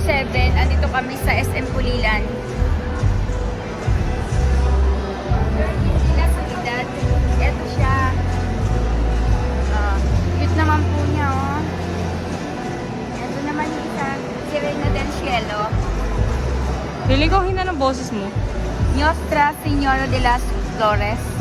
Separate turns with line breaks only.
7. Andito kami sa SM Pulilan. Ito siya. Cute naman po niya, oh. Ito naman yung isa. Si Reina del Cielo.
Feeling ko hina ng boses mo.
Nostra Señora de las Flores.